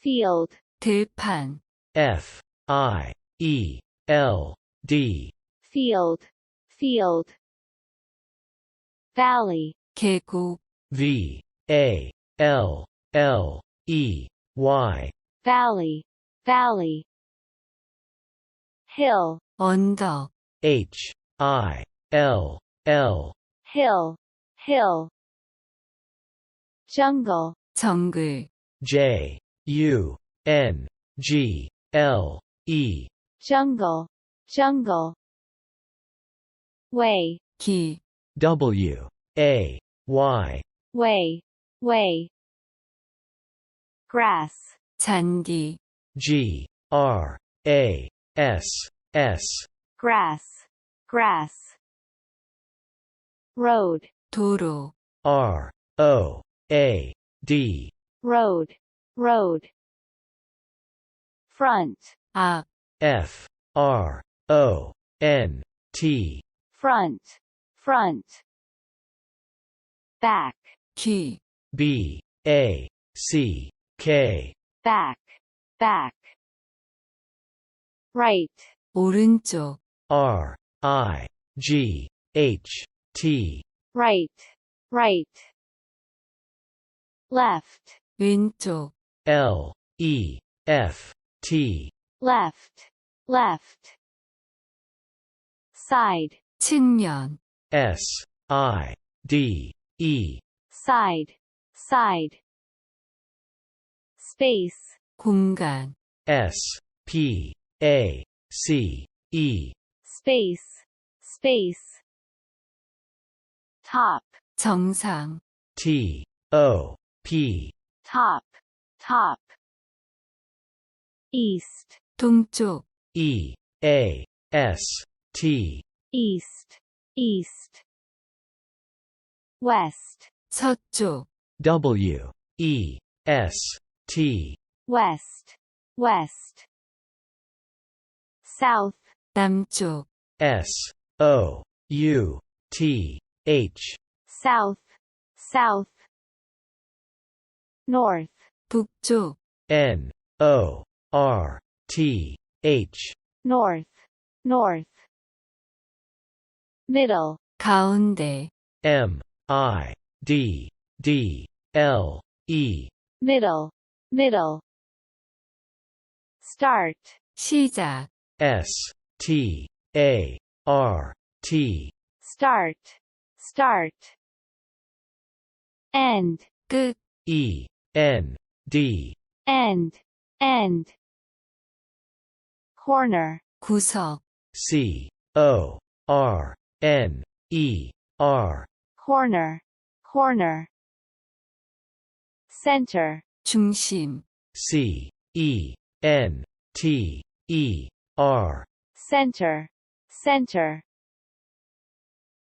field, 들판, F-I-E-L-D, field, field. Valley, 계곡, V-A-L-L-E-Y, valley, valley. Hill, 언덕, H-I-L-L, hill, hill. Jungle, 정글, J-U-N-G-L-E, jungle, jungle. Way, 길, W-A-Y, way, way. Grass, 잔디, G-R-A-S-S, grass, grass. Road, 도로, R-O-A-D, road, road. Front, 앞, F-R-O-N-T, front, front. Back, 귀, B-A-C-K, back, back. Right, 오른쪽, R-I-G-H-T, right, right. Left, 왼쪽, L-E-F-T, left, left. Side, 측면, S-I-D-E, side, side. Space, 공간, S-P-A-C-E, space, space. Top, 정상, T-O-P, top, top. East, 동쪽, E-A-S-T, east, east. West, 서쪽, W-E-S-T, west, west. South, 남쪽, S-O-U-T-H, south, south. North, 북쪽, N-O-R-T-H, north, north. Middle, 가운데, M-I-D-D-L-E, middle, middle. Start, 시작, S-T-A-R-T, start, start. End, 끝, E-N-D, end, end. Corner, 구석, C-O-R-N-E-R, corner, corner. Center, 중심, C-E-N-T-E-R, center, center.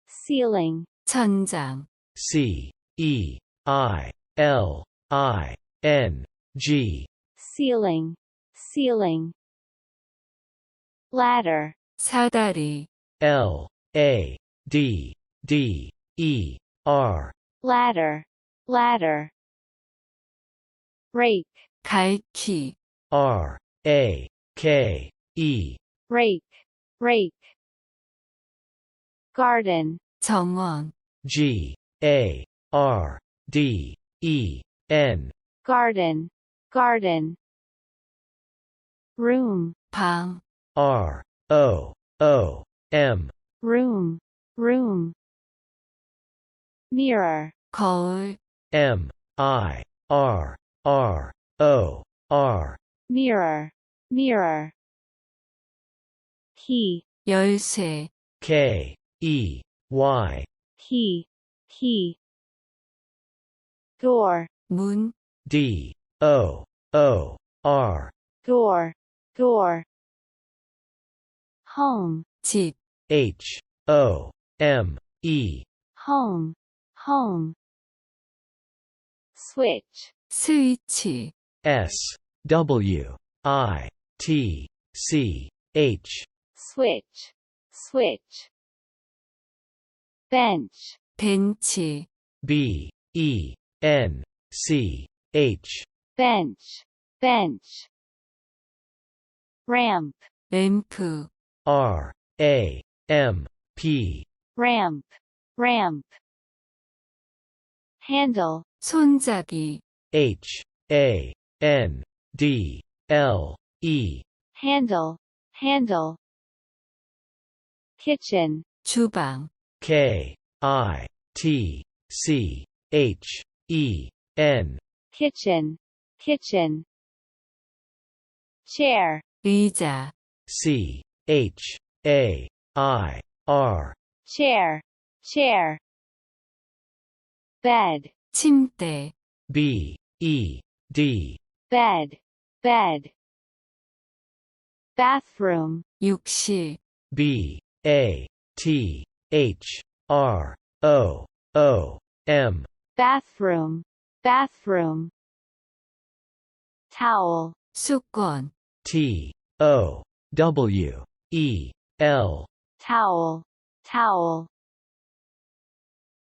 Ceiling, 천장, C-E-I-L-I-N-G, ceiling, ceiling. Ladder, 사다리, L-A-D-D-E-R, ladder, ladder. Rake, 갈퀴, R-A-K-E, rake, rake. Garden, 정원, G-A-R-D-E-N, garden, garden. Room, 방, R-O-O-M, room, room. Mirror, 거울, M-I-R-R-O-R, mirror, mirror. Key, 열쇠, K-E-Y, key, key. Door, 문, D-O-O-R, door, door. Home, 집, H-O-M-E, home, home. Switch, 스위치, S-W-I-T-C-H, switch, switch. Bench, 벤치, B-E-N-C-H, bench, bench, ramp, 램프, R A M P, ramp, ramp, handle, 손잡이, H A N D L E, handle, handle, kitchen, 주방, K I T C H E N, kitchen, kitchen, chair, 의자, C H A I R, chair, chair, bed, 침대, B E D, bed, bed, bathroom, 욕실, B A T H R O O M, bathroom, bathroom, towel, 수건, T O W E L, towel, towel,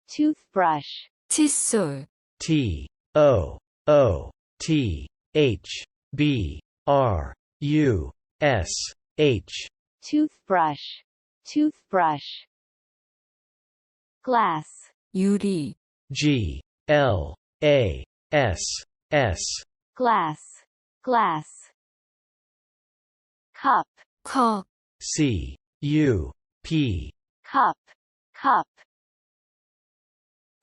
toothbrush, 칫솔, T O O T H B R U S H, toothbrush, toothbrush, glass, 유리, G L A S S, glass, glass, cup, 컵, C U P, cup, cup,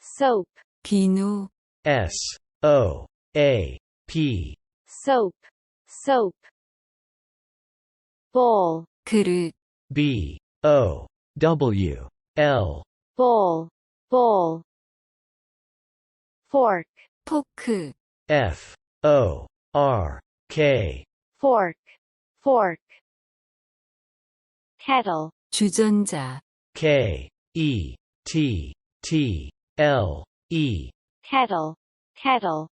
soap, 비누, S O A P, soap, soap, bowl, 그릇, B O W L, bowl, bowl, fork, 포크, F O R K, fork, fork, kettle, 주전자, K E T T L E, kettle, kettle,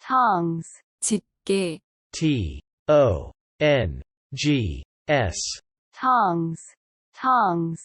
tongs, 집게, T O N G S, tongs, tongs,